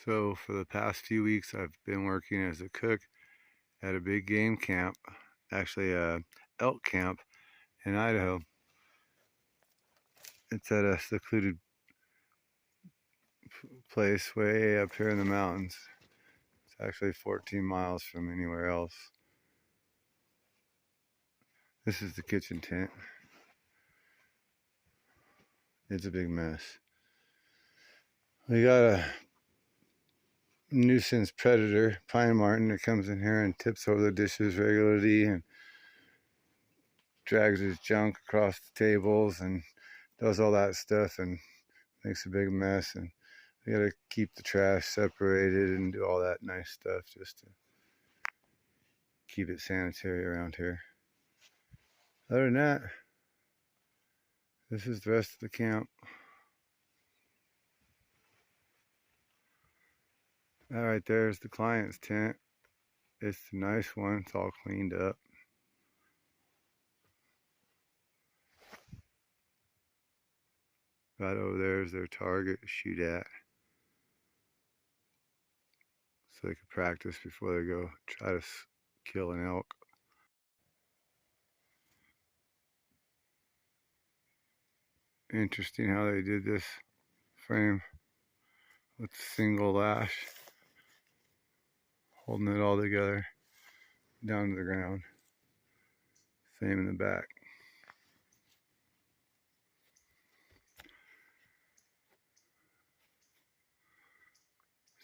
So for the past few weeks, I've been working as a cook at a big game camp, actually a elk camp in Idaho. It's at a secluded place way up here in the mountains. It's actually 14 miles from anywhere else. This is the kitchen tent. It's a big mess. We got a nuisance predator, pine marten, that comes in here and tips over the dishes regularly and drags his junk across the tables and does all that stuff and makes a big mess. And we gotta keep the trash separated and do all that nice stuff just to keep it sanitary around here. Other than that, this is the rest of the camp. That right there is the client's tent. It's a nice one. It's all cleaned up. Right over there is their target to shoot at, so they can practice before they go try to kill an elk. Interesting how they did this frame with a single lash, holding it all together down to the ground. Same in the back.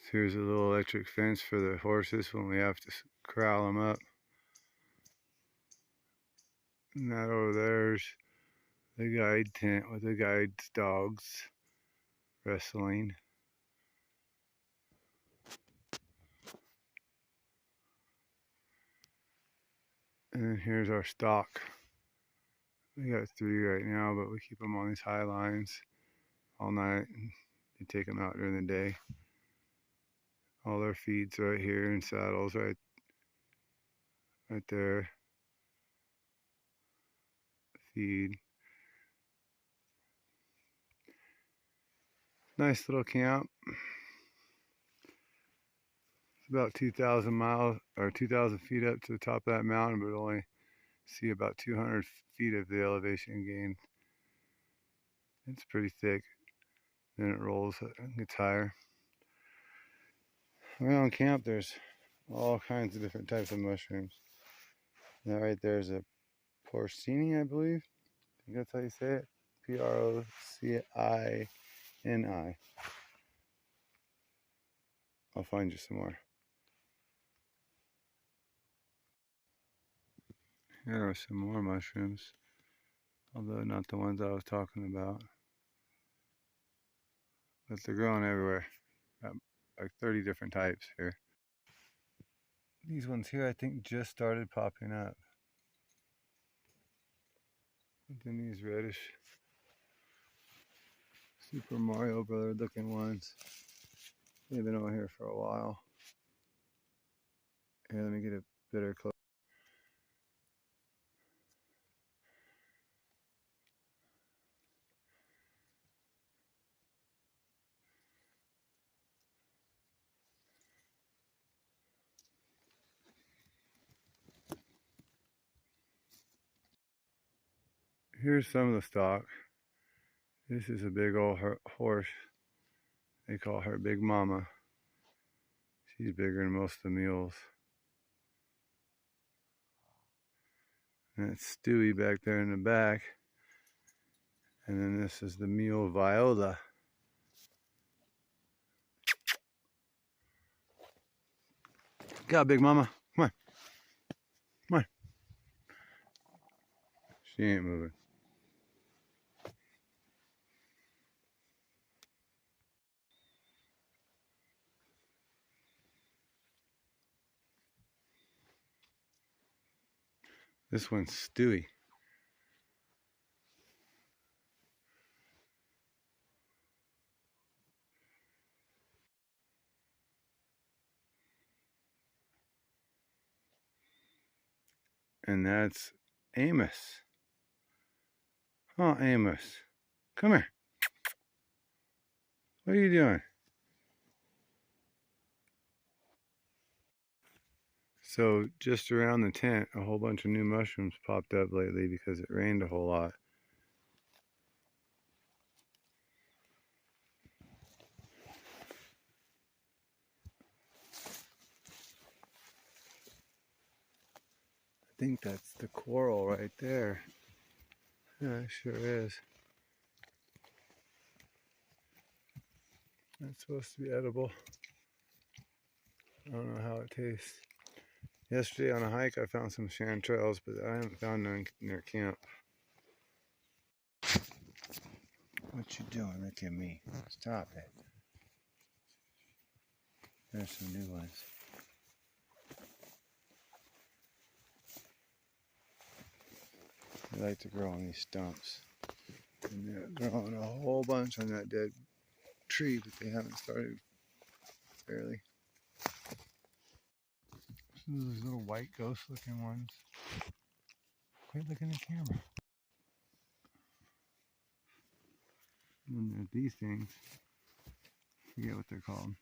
So here's a little electric fence for the horses when we have to corral them up. And that over there's the guide tent with the guide's dogs wrestling. And then here's our stock. We got 3 right now, but we keep them on these high lines all night and you take them out during the day. All their feeds right here and saddles right there. Feed. Nice little camp. It's about 2,000 miles or 2,000 feet up to the top of that mountain, but only see about 200 feet of the elevation gain. It's pretty thick. Then it rolls and gets higher. Around camp, there's all kinds of different types of mushrooms. That right there is a porcini, I believe. I think that's how you say it. Procini. I'll find you some more. Here are some more mushrooms, although not the ones I was talking about. But they're growing everywhere. Like 30 different types here. These ones here I think just started popping up. But then these reddish Super Mario Brother looking ones, they've been over here for a while. Here, let me get a better close. Here's some of the stock. This is a big old horse. They call her Big Mama. She's bigger than most of the mules. And that's Stewie back there in the back. And then this is the mule Viola. Got Big Mama. Come on. Come on. She ain't moving. This one's Stewie. And that's Amos. Oh, Amos. Come here. What are you doing? So just around the tent, a whole bunch of new mushrooms popped up lately because it rained a whole lot. I think that's the coral right there. Yeah, it sure is. That's supposed to be edible. I don't know how it tastes. Yesterday on a hike I found some chanterelles, but I haven't found none near camp. What you doing? Look at me. Stop it. There's some new ones. They like to grow on these stumps. And they're growing a whole bunch on that dead tree, but they haven't started barely. Those little white ghost looking ones. Quit looking at the camera. And then there's these things. I forget what they're called.